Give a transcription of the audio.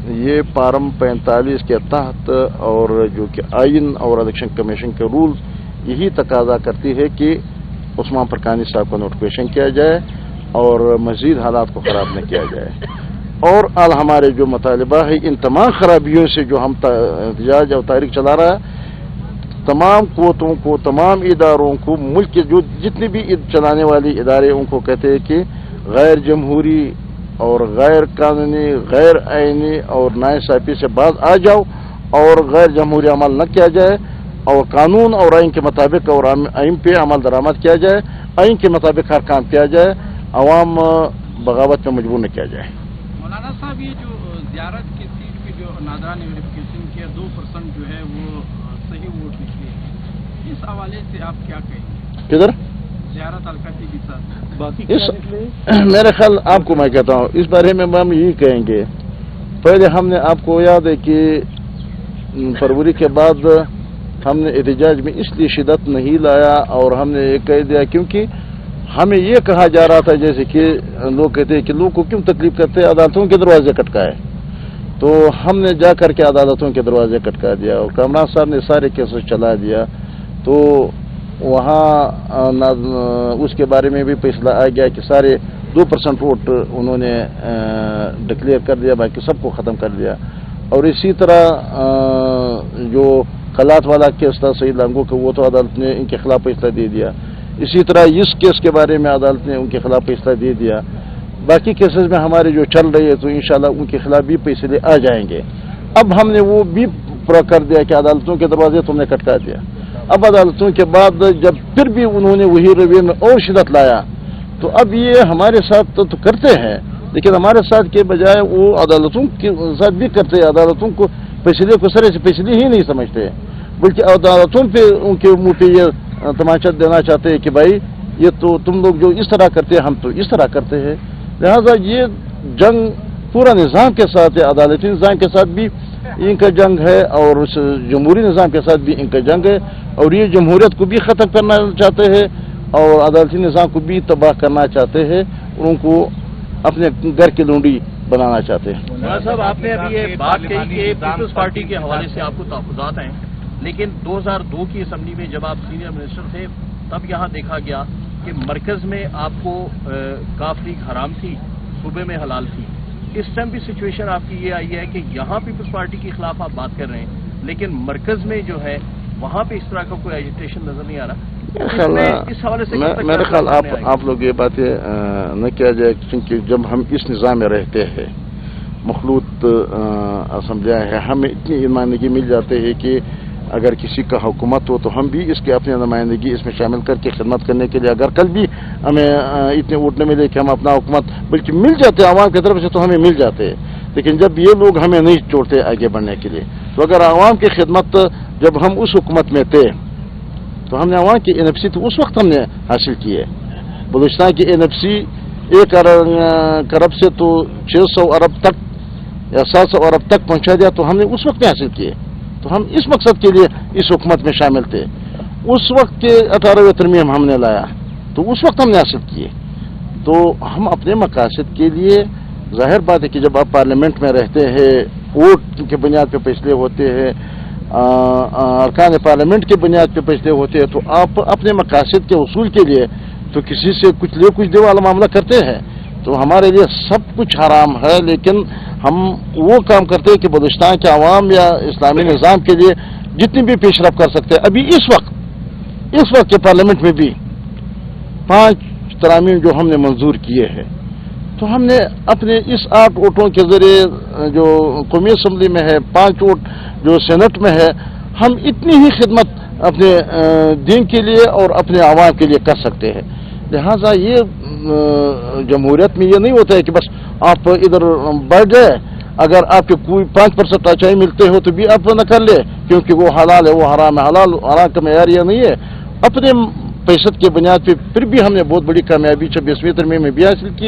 یہ فارم 45 کے تحت اور جو کہ آئین اور الیکشن کمیشن کے رولز یہی تقاضا کرتی ہے کہ عثمان فرقانی صاحب کو نوٹیفیکیشن کیا جائے اور مزید حالات کو خراب نہ کیا جائے، اور ہمارے جو مطالبہ ہے ان تمام خرابیوں سے جو ہم احتجاج اور تحریک چلا رہا ہے، تمام قوتوں کو، تمام اداروں کو، ملک کے جو جتنے بھی چلانے والی ادارے ان کو کہتے ہیں کہ غیر جمہوری اور غیر قانونی، غیر آئینی اور ناانصافی سے باز آ جاؤ اور غیر جمہوری عمل نہ کیا جائے اور قانون اور آئین کے مطابق اور آئین پہ عمل درآمد کیا جائے، آئین کے مطابق ہر کام کیا جائے، عوام بغاوت میں مجبور نہ کیا جائے۔ مولانا صاحب، یہ جو زیارت کی سیٹ پہ جو ناظرانہ ویریفیکیشن کیا 2% جو ہے وہ صحیح ووٹ نکلے، اس حوالے سے آپ کیا کہیں گے؟ کدھر زیارت القادری کے ساتھ باقی میرے خیال آپ کو میں کہتا ہوں اس بارے میں ہم یہی کہیں گے، پہلے ہم نے آپ کو یاد ہے کہ فروری کے بعد ہم نے احتجاج میں اس لیے شدت نہیں لایا اور ہم نے یہ کہہ دیا کیونکہ ہمیں یہ کہا جا رہا تھا جیسے کہ لوگ کہتے ہیں کہ لوگ کو کیوں تکلیف کرتے ہیں، عدالتوں کے دروازے کٹکائے، تو ہم نے جا کر کے عدالتوں کے دروازے کٹکا دیا اور کامران صاحب نے سارے کیسز چلا دیا، تو وہاں اس کے بارے میں بھی فیصلہ آ گیا کہ سارے 2% ووٹ انہوں نے ڈکلیئر کر دیا، باقی سب کو ختم کر دیا۔ اور اسی طرح جو خلات والا کیس تھا سعید لانگو کا، وہ تو عدالت نے ان کے خلاف فیصلہ دے دیا، اسی طرح اس کیس کے بارے میں عدالت نے ان کے خلاف فیصلہ دے دیا، باقی کیسز میں ہمارے جو چل رہی ہے تو انشاءاللہ ان کے خلاف بھی فیصلے آ جائیں گے۔ اب ہم نے وہ بھی پورا کر دیا کہ عدالتوں کے دروازے تم نے کٹکا دیا، اب عدالتوں کے بعد جب پھر بھی انہوں نے وہی رویے میں اور شدت لایا تو اب یہ ہمارے ساتھ تو کرتے ہیں، لیکن ہمارے ساتھ کے بجائے وہ عدالتوں کے ساتھ بھی کرتے ہیں، عدالتوں کو فیصلے کو سرے سے فیصلے ہی نہیں سمجھتے، بلکہ عدالتوں پہ ان کے منہ پہ یہ تماچا دینا چاہتے ہیں کہ بھائی یہ تو تم لوگ جو اس طرح کرتے ہیں ہم تو اس طرح کرتے ہیں۔ لہذا یہ جنگ پورا نظام کے ساتھ ہے، عدالتی نظام کے ساتھ بھی ان کا جنگ ہے اور اس جمہوری نظام کے ساتھ بھی ان کا جنگ ہے، اور یہ جمہوریت کو بھی ختم کرنا چاہتے ہیں اور عدالتی نظام کو بھی تباہ کرنا چاہتے ہیں، ان کو اپنے گھر کی لونڈی بنانا چاہتے ہیں۔ مولانا صاحب، آپ نے ابھی یہ بات کہی کہ پیپلز پارٹی کے حوالے سے آپ کو تحفظات ہیں، لیکن 2002 کی اسمبلی میں جب آپ سینئر منسٹر تھے تب یہاں دیکھا گیا کہ مرکز میں آپ کو کاف لیگ حرام تھی، صوبے میں حلال تھی۔ اس ٹائم بھی سچویشن آپ کی یہ آئی ہے کہ یہاں پیپلز پارٹی کے خلاف آپ بات کر رہے ہیں لیکن مرکز میں جو ہے وہاں پہ اس طرح کا کوئی ایجیٹیشن نظر نہیں آ رہا۔ اس حوالے سے میرے خیال آپ لوگ یہ باتیں نہ کیا جائے، کیونکہ جب ہم اس نظام میں رہتے ہیں، مخلوط اسمبلیاں ہیں، ہمیں اتنی نمائندگی مل جاتی ہے کہ اگر کسی کا حکومت ہو تو ہم بھی اس کے اپنی نمائندگی اس میں شامل کر کے خدمت کرنے کے لیے، اگر کل بھی ہمیں اتنے ووٹ نہ ملے کہ ہم اپنا حکومت بلکہ مل جاتے ہیں عوام کی طرف سے تو ہمیں مل جاتے ہیں، لیکن جب یہ لوگ ہمیں نہیں چھوڑتے آگے بڑھنے کے لیے، تو اگر عوام کی خدمت جب ہم اس حکومت میں تھے تو ہم نے عوام کی NFC تو اس وقت ہم نے حاصل کی ہے۔ بلوچستان کی NFC 1 ارب سے تو 600 ارب تک یا 700 ارب تک پہنچا دیا، تو ہم نے اس وقت میں حاصل کیے، تو ہم اس مقصد کے لیے اس حکومت میں شامل تھے۔ اس وقت کے 18ویں ترمیم ہم نے لایا تو اس وقت ہم نے حاصل کیے، تو ہم اپنے مقاصد کے لیے، ظاہر بات ہے کہ جب آپ پارلیمنٹ میں رہتے ہیں، ووٹ کی بنیاد پہ فیصلے ہوتے ہیں، ارکان پارلیمنٹ کی بنیاد پہ فیصلے ہوتے ہیں، تو آپ اپنے مقاصد کے حصول کے لیے تو کسی سے کچھ لے کچھ دے والا معاملہ کرتے ہیں، تو ہمارے لیے سب کچھ حرام ہے، لیکن ہم وہ کام کرتے ہیں کہ بلوچستان کے عوام یا اسلامی نظام کے لیے جتنی بھی پیش رفت کر سکتے ہیں۔ ابھی اس وقت کے پارلیمنٹ میں بھی 5 ترامیم جو ہم نے منظور کیے ہیں، تو ہم نے اپنے اس 8 ووٹوں کے ذریعے جو قومی اسمبلی میں ہے، 5 ووٹ جو سینٹ میں ہے، ہم اتنی ہی خدمت اپنے دین کے لیے اور اپنے عوام کے لیے کر سکتے ہیں۔ لہذا یہ جمہوریت میں یہ نہیں ہوتا ہے کہ بس آپ ادھر بڑھ جائے، اگر آپ کے کوئی 5% اچائی ملتے ہو تو بھی آپ نہ کر لے کیونکہ وہ حلال ہے، وہ حرام ہے، حرام کا معیار یہ نہیں ہے۔ اپنے پیشت کی بنیاد پہ پھر بھی ہم نے بہت بڑی کامیابی 26ویں ترمیم میں بھی حاصل کی۔